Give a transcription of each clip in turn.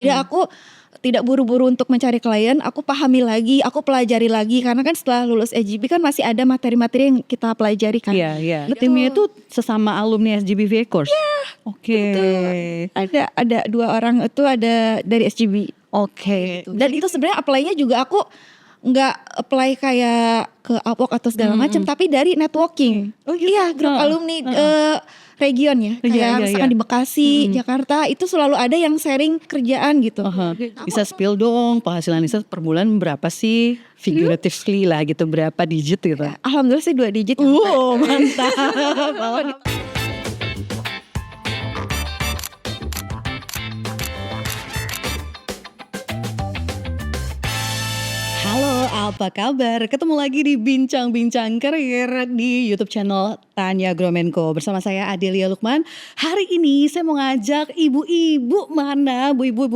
Jadi aku tidak buru-buru untuk mencari klien, aku pahami lagi, aku pelajari lagi karena kan setelah lulus SGB kan masih ada materi-materi yang kita pelajari kan. Iya, iya. Gitu. Timnya itu sesama alumni SGB VA course? Oke. Ada 2 orang itu ada dari SGB. Oke. Dan itu sebenarnya apply-nya juga aku nggak apply kayak ke Upwork atau segala macam, tapi dari networking. Oh gitu? Iya, grup alumni region ya. Iya, Kayak iya, misalkan iya. di Bekasi, Jakarta itu selalu ada yang sharing kerjaan gitu. Bisa spill dong penghasilan Nisa per bulan berapa sih? Figuratively lah gitu, berapa digit gitu. Alhamdulillah sih 2 digit. Mantap. Halo, apa kabar? Ketemu lagi di Bincang-Bincang Karir di YouTube channel Tanya Gromenko. Bersama saya Adelia Lukman. Hari ini saya mau ngajak ibu-ibu mana? Bu-ibu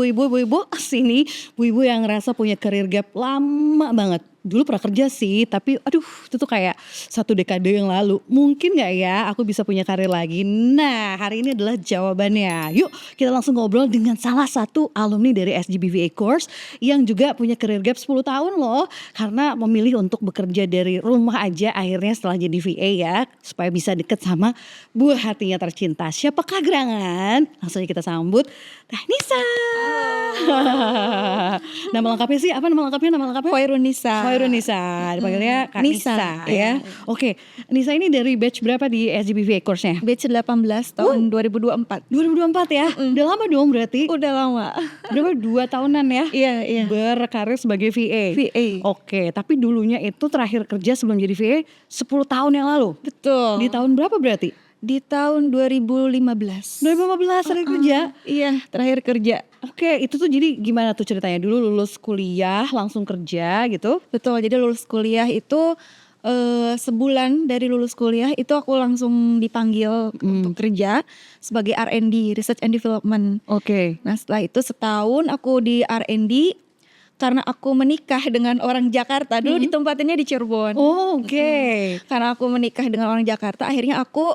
sini. Bu-ibu yang ngerasa punya career gap lama banget. Dulu pernah kerja sih, tapi aduh itu tuh kayak 1 dekade yang lalu. Mungkin gak ya aku bisa punya karir lagi? Nah, hari ini adalah jawabannya. Yuk kita langsung ngobrol dengan salah satu alumni dari SGB VA course yang juga punya career gap 10 tahun loh. Karena memilih untuk bekerja dari rumah aja akhirnya setelah jadi VA ya. Supaya bisa deket sama buah hatinya tercinta. Siapakah gerangan? Langsung aja kita sambut Teh Nisa. Nama lengkapnya sih apa nama lengkapnya? Khairun Nisa, dipanggilnya Kak Nisa ya. Oke, Nisa ini dari batch berapa di SGB VA course-nya? Batch 18 tahun 2024. 2024 ya? Udah lama dong berarti? Udah lama. Berapa? 2 tahunan ya? Iya. Berkarir sebagai VA. VA. Oke, tapi dulunya itu terakhir kerja sebelum jadi VA 10 tahun yang lalu? Betul. Di tahun berapa berarti? Di tahun 2015. 2015 terakhir kerja? Iya, terakhir kerja. Oke, itu tuh jadi gimana tuh ceritanya? Dulu lulus kuliah langsung kerja gitu? Betul, jadi lulus kuliah itu sebulan dari lulus kuliah itu aku langsung dipanggil untuk kerja sebagai R&D, Research and Development. Oke. Nah setelah itu setahun aku di R&D karena aku menikah dengan orang Jakarta. Dulu ditempatinnya di Cirebon. Oh, oke. Karena aku menikah dengan orang Jakarta, akhirnya aku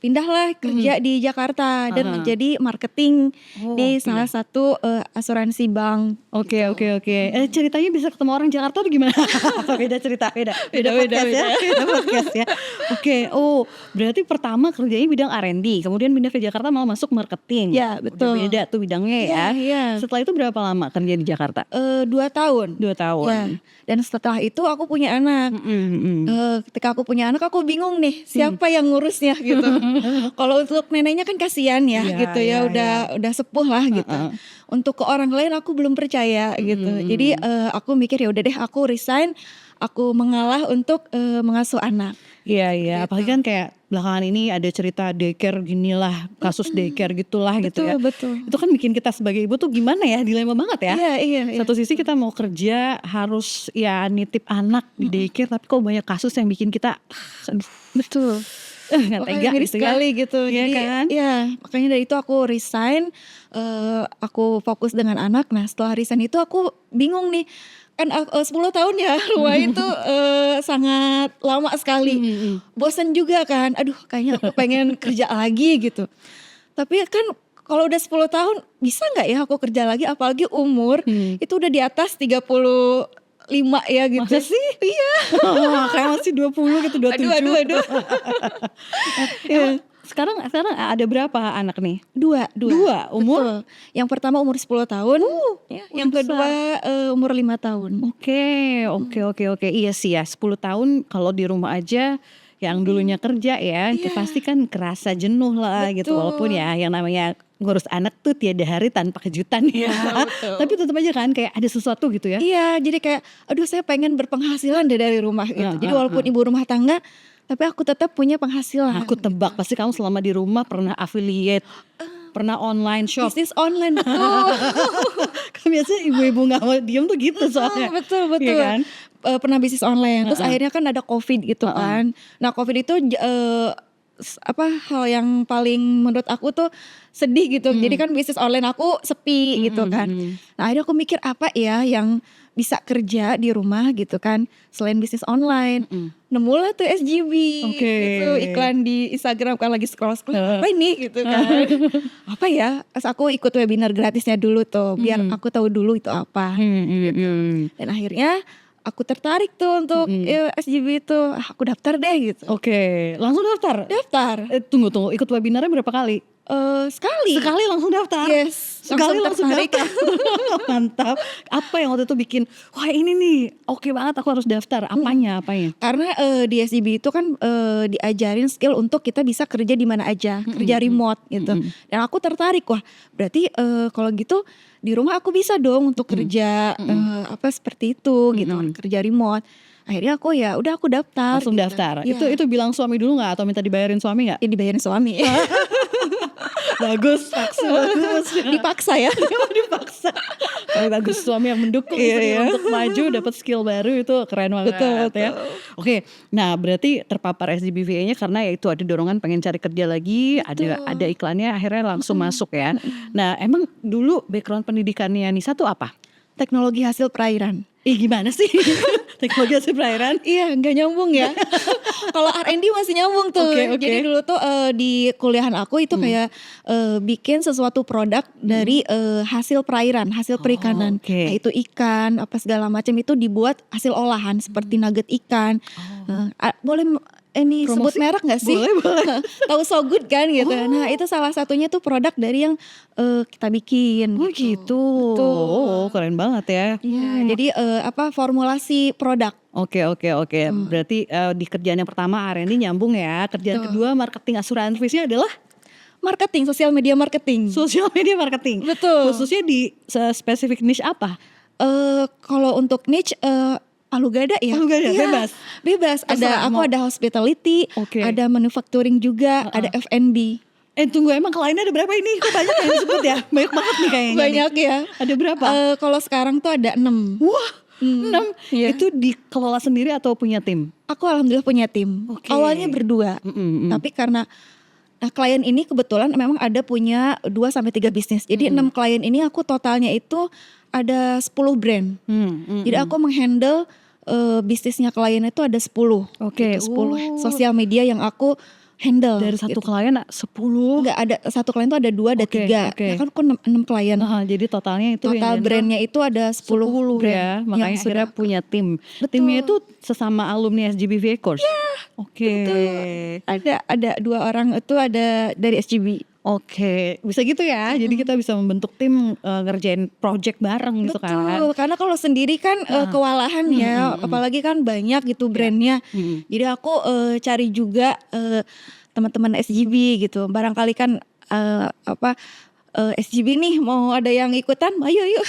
pindahlah kerja di Jakarta dan menjadi marketing di salah satu asuransi bank. Oke. Ceritanya bisa ketemu orang Jakarta tuh gimana? Beda cerita, beda podcast ya. Oke, berarti pertama kerjanya bidang R&D, kemudian pindah ke Jakarta malah masuk marketing. Ya, betul. Udah beda tuh bidangnya ya. Iya. Setelah itu berapa lama kerja di Jakarta? 2 tahun. 2 tahun. Ya. Dan setelah itu aku punya anak. Ketika aku punya anak aku bingung nih siapa yang ngurusnya gitu. Kalau untuk neneknya kan kasihan ya gitu ya, udah sepuh lah gitu. Untuk ke orang lain aku belum percaya gitu. Jadi aku mikir ya udah deh aku resign, aku mengalah untuk mengasuh anak. Iya, apalagi kan kayak belakangan ini ada cerita daycare ginilah, kasus daycare gitulah gitu ya. Betul. Itu kan bikin kita sebagai ibu tuh gimana ya, dilema banget ya. Iya. Satu sisi kita mau kerja harus ya nitip anak di daycare, tapi kok banyak kasus yang bikin kita Betul. nggak tega miris gitu sekali gitu. Iya Jadi kan? ya makanya dari itu aku resign, aku fokus dengan anak. Nah setelah resign itu aku bingung nih, kan 10 tahun ya rumah itu sangat lama sekali. Bosan juga kan, aduh kayaknya aku pengen kerja lagi gitu. Tapi kan kalau udah 10 tahun bisa gak ya aku kerja lagi, apalagi umur itu udah di atas 35 ya gitu. Masa sih? Iya. Kayak masih 20 gitu, 27. Aduh. Sekarang ada berapa anak nih? 2 Umur? Betul. Yang pertama umur 10 tahun, yang kedua umur 5 tahun. Oke. Iya sih ya, 10 tahun kalau di rumah aja yang dulunya kerja ya, pasti kan kerasa jenuh lah gitu. Walaupun ya yang namanya ngurus anak tuh tiada hari tanpa kejutan ya. Tapi tetap aja kan kayak ada sesuatu gitu ya. Iya, jadi kayak aduh saya pengen berpenghasilan deh dari rumah gitu. Jadi walaupun ibu rumah tangga, tapi aku tetap punya penghasilan. Aku tebak pasti kamu selama di rumah pernah affiliate, pernah online shop. Bisnis online betul. Kan biasanya ibu-ibu gak mau diem tuh gitu soalnya. Betul. Iya kan? Pernah bisnis online. Terus akhirnya kan ada COVID gitu kan. Nah COVID itu hal yang paling menurut aku tuh sedih gitu. Jadi kan bisnis online aku sepi gitu kan. Nah akhirnya aku mikir apa ya yang bisa kerja di rumah gitu kan selain bisnis online. Nemulah tuh SGB Oke. gitu, iklan di Instagram kan lagi scroll apa ini gitu kan. Apa ya, pas aku ikut webinar gratisnya dulu tuh biar aku tahu dulu itu apa. Dan akhirnya aku tertarik tuh untuk SGB itu. Aku daftar deh gitu. Oke, langsung daftar? Daftar. Tunggu, ikut webinarnya berapa kali? Sekali. Sekali langsung daftar? Yes, Sekali langsung tertarik. daftar. Mantap. Apa yang waktu itu bikin, wah ini nih oke banget aku harus daftar. Apanya? Karena di SGB itu kan diajarin skill untuk kita bisa kerja di mana aja, kerja remote gitu. Dan aku tertarik, wah berarti kalau gitu di rumah aku bisa dong untuk kerja seperti itu gitu, kerja remote. Akhirnya aku ya udah aku daftar. Langsung gitu. daftar. Ya. Itu bilang suami dulu nggak atau minta dibayarin suami nggak? Ya, dibayarin suami. Bagus, bagus. Dipaksa ya. Dipaksa. Tapi bagus, suami yang mendukung istri untuk maju dapat skill baru itu keren banget. Betul. Ya. Oke, nah berarti terpapar SGBVA-nya karena ya itu ada dorongan pengen cari kerja lagi, ada iklannya akhirnya langsung masuk ya. Nah emang dulu background pendidikannya Nisa tuh apa? Teknologi hasil perairan. Gimana sih? Teknologi hasil perairan? Iya, nggak nyambung ya. Kalau R&D masih nyambung tuh. Oke. Jadi dulu tuh di kuliahan aku itu kayak bikin sesuatu produk dari hasil perairan, hasil perikanan. Oke. Nah, itu ikan apa segala macam itu dibuat hasil olahan seperti nugget ikan. Boleh ini Promosi? sebut merek nggak sih? Boleh. Tahu So Good kan gitu. Nah itu salah satunya tuh produk dari yang kita bikin. Oh gitu. Betul. Oh keren banget ya. Iya, jadi formulasi produk. Oke. Berarti di kerjaan yang pertama R&D nyambung ya. Kerjaan kedua marketing asuransinya adalah Marketing, sosial media marketing. social media marketing. Betul. Khususnya di spesifik niche apa? Kalau untuk niche Palu Gada ya. Palu Gada, Iya, bebas. Terserah, Aku ada hospitality, Oke. ada manufacturing juga, ada F&B. Tunggu emang kliennya ada berapa ini? Kok banyak yang disebut ya? Banyak banget nih kayaknya. Banyak ya. Ada berapa? Kalau sekarang tuh ada 6. Wah, 6. Iya. Itu dikelola sendiri atau punya tim? Aku alhamdulillah punya tim. Oke. Awalnya berdua. Tapi karena klien ini kebetulan memang ada punya 2-3 bisnis. Jadi 6 klien ini aku totalnya itu ada 10 brand. Jadi aku menghandle bisnisnya klien itu ada 10. Oke. Gitu, 10 sosial media yang aku handle. Dari satu gitu. klien 10. Enggak ada satu klien itu ada 2 ada 3. Oke. Ya kan aku 6 klien. Jadi totalnya itu Total yang brandnya itu ada 10 brand ya. Makanya yang akhirnya sudah punya tim. Betul. Timnya itu sesama alumni SGBVA course. Oke. ada 2 orang itu ada dari SGB. Oke, bisa gitu ya. Jadi kita bisa membentuk tim ngerjain project bareng gitu kan. Betul, karena kalau sendiri kan kewalahan ya, apalagi kan banyak gitu brandnya. Jadi aku cari juga teman-teman SGB gitu. Barangkali kan SGB nih mau ada yang ikutan, ayo yuk.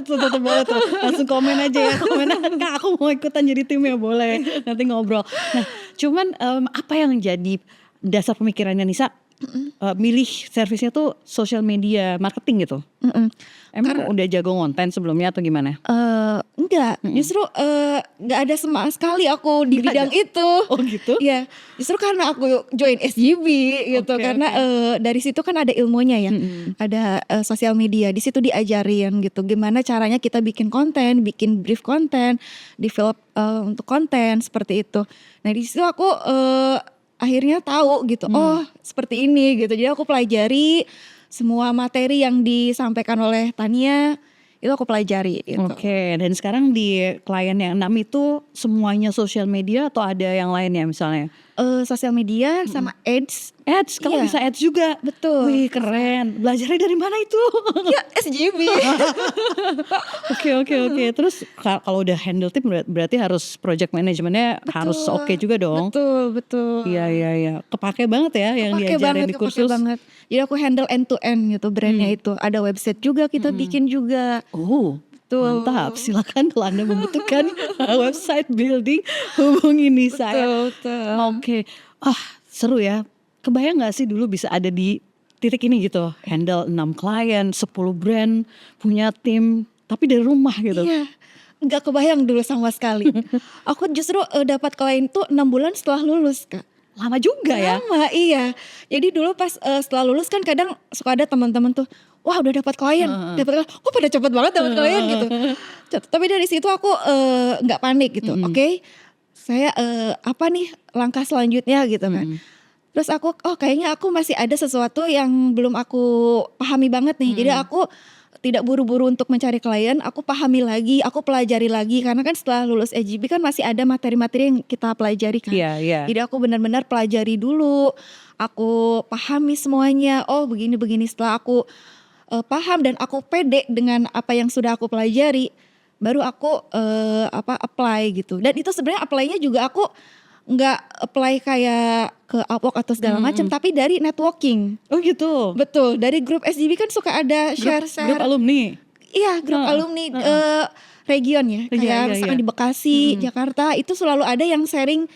Tuh, langsung komen aja ya, Kak aku mau ikutan jadi timnya, boleh nanti ngobrol. Nah cuman apa yang jadi dasar pemikirannya Nisa milih servisnya tuh social media marketing gitu? Emang udah jago konten sebelumnya atau gimana? Enggak, justru enggak ada sama sekali aku di bidang itu. Oh gitu? Iya, justru karena aku join SGB gitu. Karena dari situ kan ada ilmunya ya. Ada sosial media, di situ diajarin gitu gimana caranya kita bikin konten, bikin brief konten, develop untuk konten seperti itu. Nah di situ aku akhirnya tahu gitu, oh seperti ini gitu. Jadi aku pelajari semua materi yang disampaikan oleh Tania, itu aku pelajari gitu. Oke, dan sekarang di klien yang 6 itu semuanya sosial media atau ada yang lainnya misalnya? Sosial media sama ads. Ads, kamu Iya. bisa ads juga? Betul. Wih keren, belajarnya dari mana itu? Ya SGB. Oke. Terus kalau udah handle tim berarti harus project manajemennya harus oke juga dong? Betul. Iya. Kepake banget ya yang diajarin di kursus? Kepake banget. Jadi aku handle end to end gitu brandnya itu. Ada website juga kita bikin juga. Oh, Betul. mantap. Silakan kalau Anda membutuhkan website building, hubungi Nisa ya. Betul. Oke. Seru ya. Kebayang gak sih dulu bisa ada di titik ini gitu, handle 6 klien, 10 brand, punya tim, tapi dari rumah gitu. Iya. Nggak kebayang dulu sama sekali. Aku justru dapat klien tuh 6 bulan setelah lulus, Kak. Lama juga ya? Lama, iya. Jadi dulu pas setelah lulus kan kadang suka ada teman-teman tuh, wah udah dapat klien, kok pada cepet banget dapat klien gitu. Tapi dari situ aku nggak panik gitu. Oke, saya apa nih langkah selanjutnya gitu kan. Terus aku, oh kayaknya aku masih ada sesuatu yang belum aku pahami banget nih. Jadi aku tidak buru-buru untuk mencari klien, aku pahami lagi, aku pelajari lagi. Karena kan setelah lulus AGB kan masih ada materi-materi yang kita pelajari kan. Iya, iya. Jadi aku benar-benar pelajari dulu, aku pahami semuanya. Oh begini-begini, setelah aku paham dan aku pede dengan apa yang sudah aku pelajari, baru aku apply gitu. Dan itu sebenarnya apply-nya juga aku nggak apply kayak ke Upwork atau segala macam, tapi dari networking. Oh gitu? Betul, dari grup SGB kan suka ada Grup share-share. alumni? Iya, grup alumni region ya. Kayak misalkan di Bekasi, Jakarta, itu selalu ada yang sharing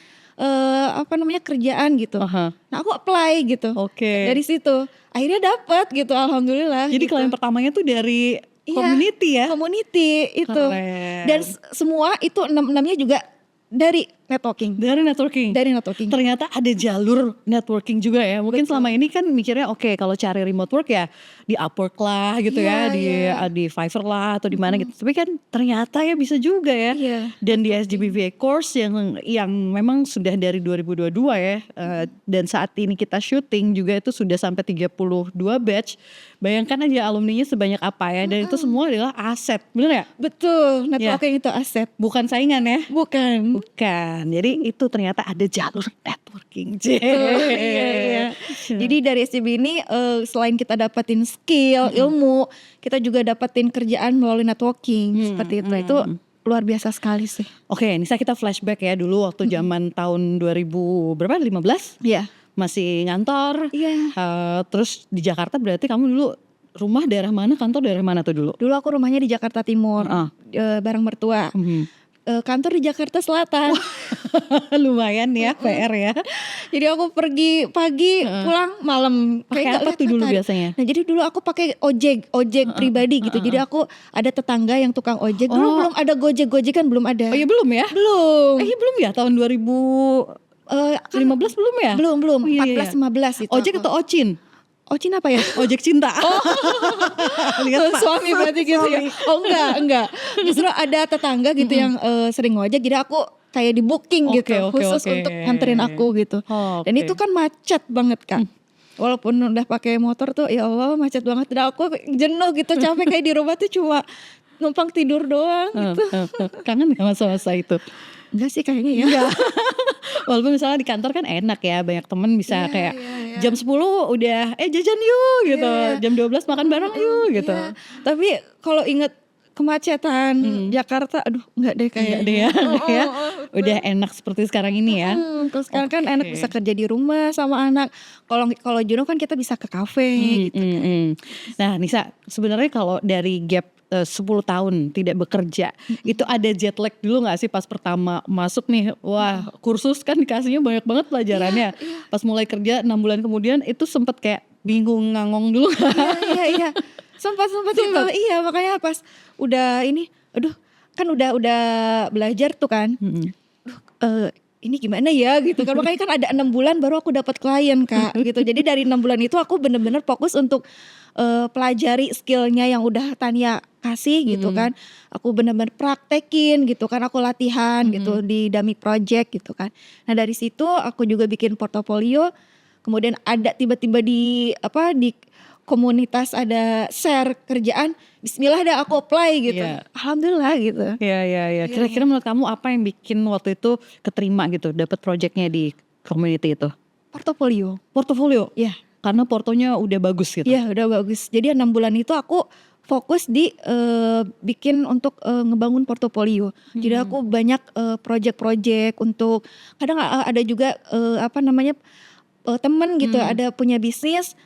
kerjaan gitu. Nah aku apply gitu. Oke. Dari situ akhirnya dapat gitu, alhamdulillah. Jadi gitu. klien pertamanya tuh dari community ya? Community itu. Keren. Dan semua itu 6-6-nya juga dari networking. Dari networking. Ternyata ada jalur networking juga ya. Mungkin selama ini kan mikirnya oke, kalau cari remote work ya di Upwork lah gitu ya, di Fiverr lah atau di mana gitu. Tapi kan ternyata ya bisa juga ya. Dan di SGBVA course yang memang sudah dari 2022 ya. Dan saat ini kita syuting juga itu sudah sampai 32 batch. Bayangkan aja alumninya sebanyak apa ya. Dan itu semua adalah aset, bener ya? Betul, networking itu aset. Bukan saingan ya? Bukan. Jadi itu ternyata ada jalur networking. Iya. Jadi dari SCB ini selain kita dapetin skill, ilmu, kita juga dapetin kerjaan melalui networking seperti itu. Itu luar biasa sekali sih. Oke, Nisa kita flashback ya dulu waktu zaman tahun 2015. Iya. Masih ngantor. Iya. Terus di Jakarta berarti kamu dulu rumah daerah mana, kantor daerah mana tuh dulu? Dulu aku rumahnya di Jakarta Timur, bareng mertua. Kantor di Jakarta Selatan. Lumayan ya PR ya. Jadi aku pergi pagi, pulang malam. Pakai apa tuh dulu biasanya? Nah jadi dulu aku pakai ojek pribadi gitu. Jadi aku ada tetangga yang tukang ojek. Dulu belum ada Gojek-Gojekan, belum ada. Oh iya belum ya? Belum. Belum ya tahun 2015 belum ya? Belum. 14-15 itu. Ojek atau Ocin? Ocin apa ya? Ojek cinta. Lihat suami berarti gitu ya. Oh enggak. Justru ada tetangga gitu yang sering ngojek. Jadi aku kayak di booking gitu. Khusus untuk nganterin aku gitu. Dan itu kan macet banget Kak. Walaupun udah pakai motor tuh ya Allah macet banget. Dan aku jenuh gitu, capek kayak di rumah tuh cuma numpang tidur doang gitu. Kangen gak masa-masa itu? Enggak sih kayaknya ya. Enggak. Walaupun misalnya di kantor kan enak ya, banyak temen bisa kayak jam 10 udah jajan yuk gitu. Jam 12 makan bareng yuk gitu. Tapi kalau inget kemacetan Jakarta, aduh enggak deh kayaknya. Udah enak seperti sekarang ini ya. Terus sekarang kan enak bisa kerja di rumah sama anak. Kalau jenuh kan kita bisa ke kafe gitu. Nah Nisa, sebenarnya kalau dari gap 10 tahun tidak bekerja, itu ada jet lag dulu gak sih pas pertama masuk nih? Wah kursus kan dikasihnya banyak banget pelajarannya. Pas mulai kerja 6 bulan kemudian itu sempet kayak bingung ngangong dulu. Iya. Sempat itu. Iya makanya pas udah ini, aduh kan udah belajar tuh kan. Ini gimana ya gitu kan. Makanya kan ada 6 bulan baru aku dapat klien Kak gitu. Jadi dari 6 bulan itu aku bener-bener fokus untuk pelajari skillnya yang udah Tania kasih gitu kan. Aku bener-bener praktekin gitu kan. Aku latihan gitu di dummy project gitu kan. Nah dari situ aku juga bikin portofolio. Kemudian ada tiba-tiba di komunitas ada share kerjaan, bismillah dah aku apply gitu. Alhamdulillah gitu. Iya. Kira-kira menurut kamu apa yang bikin waktu itu keterima gitu, dapat projectnya di community itu? Portofolio. Iya. Karena portonya udah bagus gitu. Iya, udah bagus. Jadi 6 bulan itu aku fokus di bikin untuk ngebangun portofolio. Jadi aku banyak project-project untuk kadang ada juga temen gitu ada punya bisnis.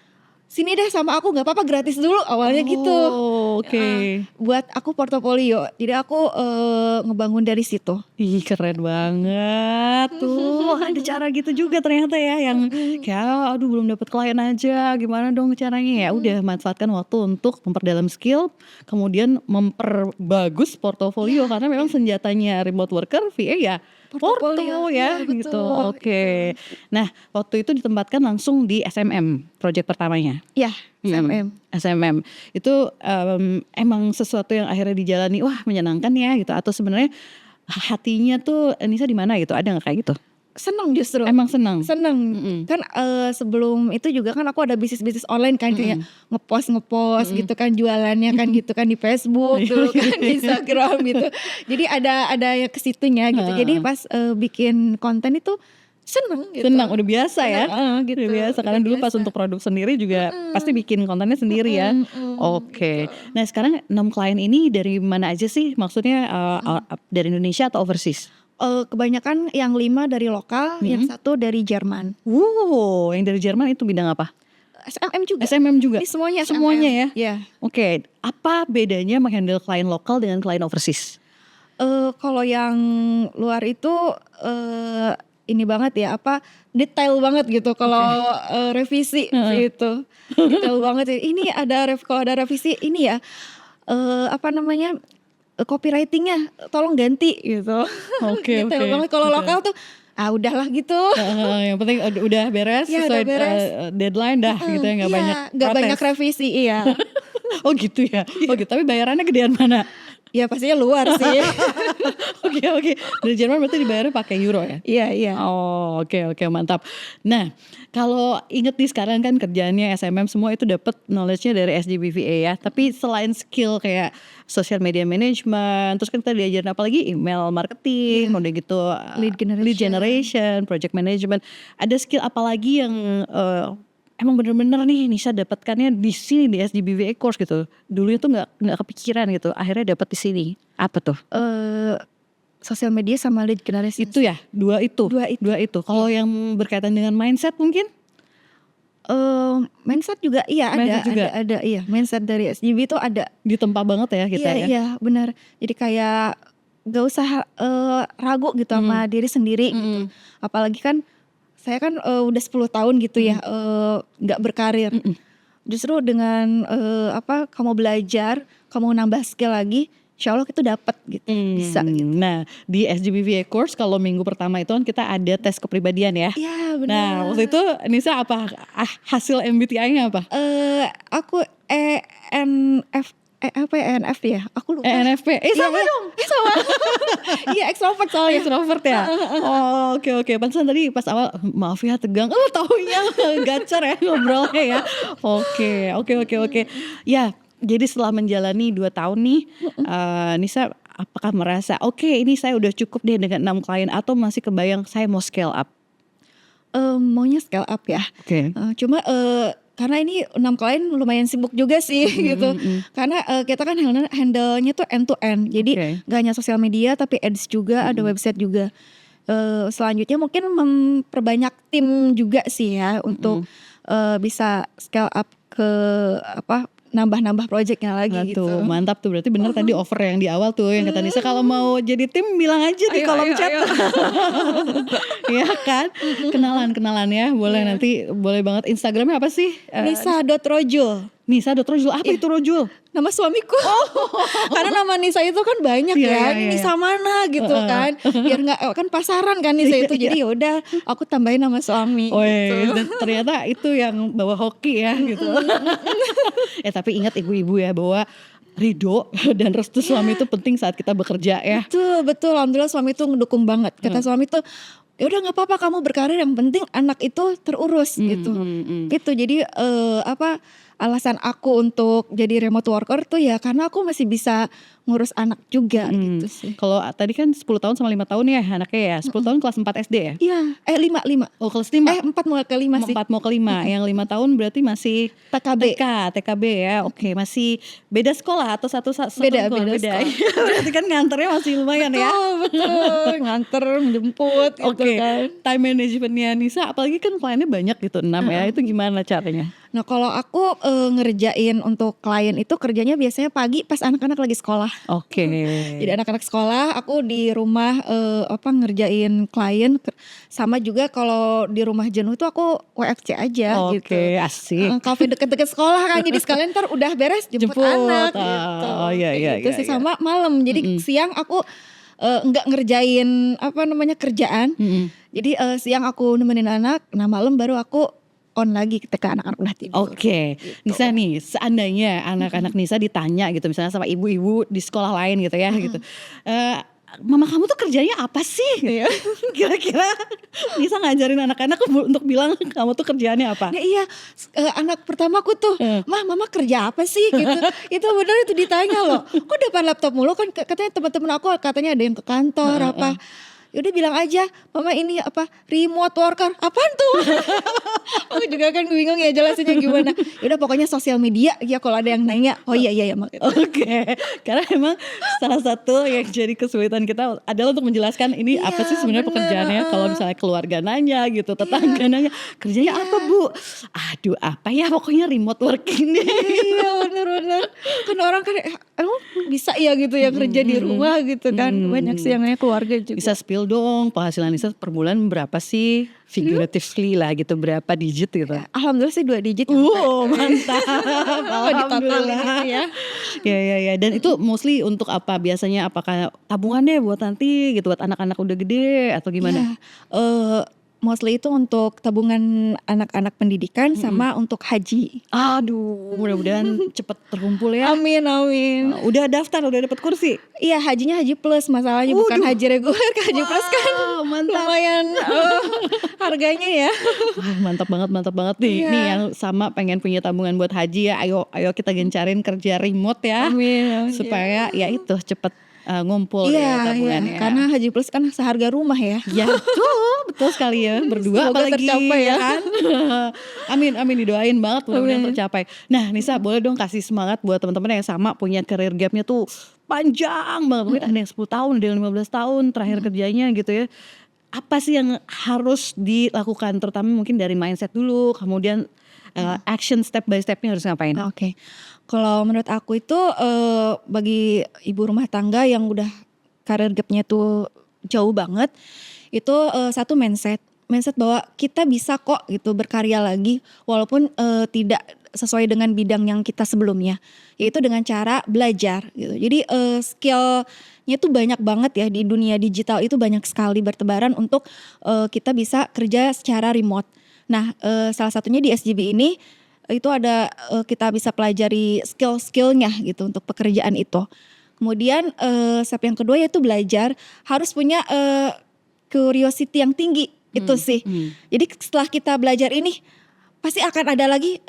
Sini deh sama aku, nggak apa-apa gratis dulu awalnya gitu. oke. Buat aku portofolio. Jadi aku ngebangun dari situ. Ih keren banget tuh. Ada cara gitu juga ternyata ya, yang kayak aduh belum dapat klien aja, gimana dong caranya ya? Udah manfaatkan waktu untuk memperdalam skill, kemudian memperbagus portofolio karena memang senjatanya remote worker VA ya Portofolio, porto ya iya gitu. betul. Oke. Nah, waktu itu ditempatkan langsung di SMM, project pertamanya. Ya, SMM. SMM itu emang sesuatu yang akhirnya dijalani wah menyenangkan ya gitu, atau sebenarnya hatinya tuh Nisa di mana gitu, ada nggak kayak gitu? Seneng justru. Emang senang. Seneng. Mm-mm. Kan sebelum itu juga kan aku ada bisnis online kan, kayak ngepost gitu kan, jualannya kan gitu kan di Facebook dulu kan, di Instagram gitu. Jadi ada ya ke situnya gitu. Jadi pas bikin konten itu seneng gitu. Senang, udah biasa ya. Gitu. Udah biasa karena dulu pas untuk produk sendiri juga pasti bikin kontennya sendiri ya. Oke. Nah, sekarang 6 klien ini dari mana aja sih? Maksudnya dari Indonesia atau overseas? Kebanyakan yang 5 dari lokal, yang 1 dari Jerman. Wow, yang dari Jerman itu bidang apa? SMM juga. SMM juga. Ini semuanya SMM. Semuanya ya. Iya. Oke, apa bedanya menghandle klien lokal dengan klien overseas? Kalau yang luar itu ini banget ya, detail banget gitu kalau revisi gitu. Detail banget ya. Ini kalau ada revisi ini ya, copywriting-nya tolong ganti gitu. Oke, Detail oke. banget. Kalau lokal tuh udahlah gitu. Yang penting udah beres Ya, sesuai udah beres. deadline dah gitu ya, nggak banyak Nggak protes. banyak revisi, iya. Oh gitu ya. Oh gitu. Tapi bayarannya gedean mana? Ya pastinya luar sih. Oke. Dari Jerman berarti dibayarnya pakai euro ya? Iya. Oh, oke, mantap. Nah, kalau inget nih sekarang kan kerjaannya SMM semua itu dapat knowledge-nya dari SGBVA ya. Tapi selain skill kayak social media management, terus kan kita diajarin apalagi email marketing, udah gitu Lead generation, project management. Ada skill apalagi yang emang bener-bener nih Nisa dapatkannya di sini di SGBVA course gitu. Dulunya tuh nggak kepikiran gitu. Akhirnya dapat di sini. Apa tuh? Sosial media sama lead generation. Itu ya, dua itu. Kalau yang berkaitan dengan mindset mungkin? Mindset juga iya Mindset juga. ada iya. Mindset dari SGB itu ada. Ditempa banget ya kita ya. Iya benar. Jadi kayak gak usah ragu gitu sama diri sendiri gitu. Apalagi kan saya kan udah 10 tahun gitu ya gak berkarir. Justru dengan kamu belajar, kamu nambah skill lagi, insya Allah itu dapat gitu, bisa gitu. Nah, di SGBVA course kalau minggu pertama itu kan kita ada tes kepribadian ya. Iya benar. Nah, waktu itu Nisa apa hasil MBTI-nya apa? Aku ENF ya? Aku lupa. ENFP. Sama dong. Sama. Iya extrovert soalnya. Extrovert ya. Oh, oke. Pantesan tadi pas awal maaf ya tegang. Taunya gacor ya ngobrolnya ya. Oke. Ya, jadi setelah menjalani 2 tahun nih, Nisa apakah merasa oke ini saya udah cukup deh dengan 6 klien atau masih kebayang saya mau scale up? Maunya scale up ya. Oke. Cuma karena ini 6 klien lumayan sibuk juga sih gitu. Karena kita kan handle-nya tuh end to end. Jadi gak hanya sosial media tapi ads juga, ada website juga. Selanjutnya mungkin memperbanyak tim juga sih ya untuk bisa scale up ke nambah-nambah projectnya lagi gitu. Mantap tuh, berarti bener tadi offer yang di awal tuh yang kata Nisa kalau mau jadi tim bilang aja di kolom chat. Ya kan, kenalan ya, boleh nanti boleh banget. Instagramnya apa sih? Nisa.rojul. Nisa.rojul, apa itu Rojul? Nama suamiku. Karena nama Nisa itu kan banyak ya. Nisa mana gitu kan. Biar gak kan pasaran kan Nisa itu. Jadi yaudah aku tambahin nama suami. Gitu. Dan ternyata itu yang bawa hoki ya gitu. Tapi ingat ibu-ibu ya bahwa ridho dan restu suami itu penting saat kita bekerja ya. Betul. Alhamdulillah suami itu ngedukung banget. Kata suami tuh ya udah nggak apa-apa kamu berkarir, yang penting anak itu terurus gitu. Gitu. Jadi alasan aku untuk jadi remote worker tuh ya karena aku masih bisa ngurus anak juga gitu sih. Kalau tadi kan 10 tahun sama 5 tahun ya anaknya ya. 10 tahun kelas 4 SD ya? Iya, 5. Oh kelas 5? 4 mau ke 5 sih. 4 mau ke 5, yang 5 tahun berarti masih TKB ya. Oke, masih beda sekolah atau satu beda sekolah? Berarti kan nganternya masih lumayan ya. Betul, nganter, menjemput gitu kan. Time managementnya Nisa, apalagi kan kliennya banyak gitu 6 ya, itu gimana caranya? Nah kalau aku ngerjain untuk klien itu kerjanya biasanya pagi pas anak-anak lagi sekolah. Oke. Jadi anak-anak sekolah, aku di rumah ngerjain klien, sama juga kalau di rumah jenuh itu aku WFC aja gitu. Oke, asik. Kafe deket-deket sekolah kan, jadi sekalian ntar udah beres jemput anak gitu. Oh iya iya Kayak gitu iya. sih, sama malam. Jadi siang aku nggak ngerjain kerjaan. Jadi siang aku nemenin anak, nah malam baru aku on lagi ketika anak-anak udah tidur. Oke, Gitu. Nisa nih, seandainya anak-anak Nisa ditanya gitu misalnya sama ibu-ibu di sekolah lain gitu ya gitu. Mama kamu tuh kerjanya apa sih? Iya. Kira-kira Nisa ngajarin anak-anak untuk bilang kamu tuh kerjaannya apa? Nah iya, anak pertamaku tuh, mama kerja apa sih gitu. Itu benar itu ditanya loh, kok depan laptop mulu kan, katanya teman-teman aku katanya ada yang ke kantor apa. Yaudah bilang aja, mama ini remote worker, apaan tuh? Aku juga kan bingung ya jelasinnya gimana. Yaudah pokoknya sosial media ya kalau ada yang nanya, oh iya mak. Oke, karena emang salah satu yang jadi kesulitan kita adalah untuk menjelaskan ini Iya, apa sih sebenarnya bener, pekerjaannya. Kalau misalnya keluarga nanya gitu, tetangga nanya, kerjanya apa Bu? Aduh apa ya, pokoknya remote working deh. Iya bener. Kan orang kan emang bisa ya gitu ya kerja di rumah gitu kan. Banyak sih yang nanya keluarga juga. Bisa spill dong penghasilan Nisa per bulan berapa sih? Figuratively lah gitu, berapa digit gitu. Alhamdulillah sih 2 digit. Mantap. Kalau ditotalin gitu ya. Ya. Dan itu mostly untuk apa biasanya? Apakah tabungan deh buat nanti gitu, buat anak-anak udah gede atau gimana? Ya, mostly itu untuk tabungan anak-anak pendidikan sama untuk haji. Aduh, mudah-mudahan cepet terkumpul ya. Amin. Udah daftar, udah dapat kursi. Iya hajinya haji plus, masalahnya bukan haji reguler, haji plus kan mantap. lumayan harganya ya. Wah, mantap banget nih. Iya. Nih yang sama pengen punya tabungan buat haji ya. Ayo kita gencarin kerja remote ya. Amin. Supaya ya itu cepet ngumpul ya tabungannya. Karena haji plus kan seharga rumah ya. Ya betul sekali ya, berdua Semoga apalagi tercapai ya. kan. Amin didoain banget mudah-mudahan tercapai. Nah Nisa boleh dong kasih semangat buat teman-teman yang sama punya career gapnya tuh panjang banget, mungkin ada yang 10 tahun, ada yang 15 tahun terakhir kerjanya gitu ya. Apa sih yang harus dilakukan, terutama mungkin dari mindset dulu, kemudian action step by stepnya harus ngapain? Oke. Kalau menurut aku itu bagi ibu rumah tangga yang udah karir gapnya tuh jauh banget, itu satu mindset bahwa kita bisa kok gitu berkarya lagi walaupun tidak sesuai dengan bidang yang kita sebelumnya, yaitu dengan cara belajar gitu. Jadi skillnya tuh banyak banget ya di dunia digital, itu banyak sekali bertebaran untuk kita bisa kerja secara remote. Nah salah satunya di SGB ini itu ada kita bisa pelajari skill-skillnya gitu untuk pekerjaan itu. Kemudian step yang kedua yaitu belajar, harus punya curiosity yang tinggi itu sih. Jadi setelah kita belajar ini pasti akan ada lagi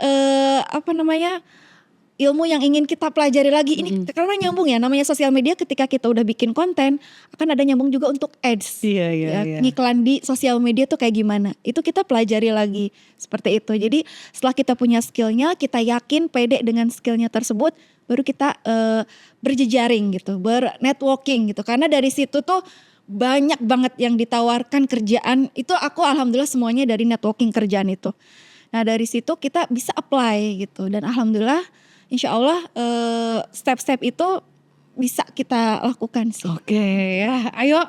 ilmu yang ingin kita pelajari lagi. Ini karena nyambung ya, namanya sosial media, ketika kita udah bikin konten akan ada nyambung juga untuk ads. Iya. Ngiklan di sosial media tuh kayak gimana, itu kita pelajari lagi seperti itu. Jadi setelah kita punya skillnya, kita yakin pede dengan skillnya tersebut, baru kita berjejaring gitu, bernetworking gitu. Karena dari situ tuh banyak banget yang ditawarkan kerjaan, itu aku alhamdulillah semuanya dari networking kerjaan itu. Nah dari situ kita bisa apply gitu, dan alhamdulillah insya Allah step-step itu bisa kita lakukan sih. Oke ya, ayo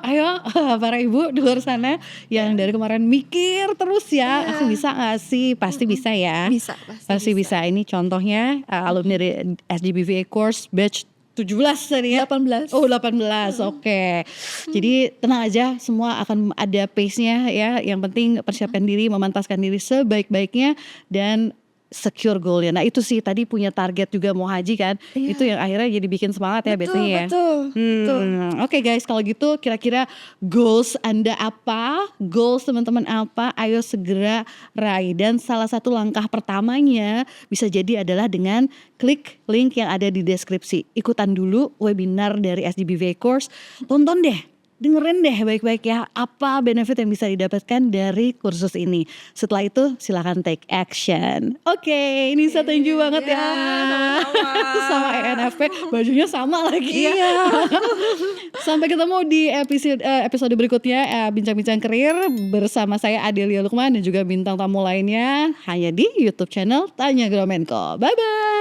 para ibu di luar sana yang dari kemarin mikir terus ya, aku bisa gak sih? Pasti bisa ya. Pasti bisa. Ini contohnya alumni dari SGBVA course batch 17 tadi ya? 18. Oh 18, oke. Jadi tenang aja, semua akan ada pace-nya ya. Yang penting persiapkan diri, memantaskan diri sebaik-baiknya dan secure goal-nya. Nah itu sih tadi punya target juga mau haji kan. Iya. Itu yang akhirnya jadi bikin semangat ya biasanya ya. Betul. Oke guys, kalau gitu kira-kira goals Anda apa? Goals teman-teman apa? Ayo segera raih. Dan salah satu langkah pertamanya bisa jadi adalah dengan klik link yang ada di deskripsi. Ikutan dulu webinar dari SGBVA Course. Tonton deh dengerin deh baik-baik ya apa benefit yang bisa didapatkan dari kursus ini. Setelah itu silahkan take action. Oke, Nisa thank you banget ya. sama-sama. Sama ENFP, bajunya sama lagi ya. Iya. Sampai ketemu di episode berikutnya Bincang-Bincang Karir bersama saya Adelia Lukman dan juga bintang tamu lainnya hanya di YouTube channel Tanya Gromenko. Bye bye.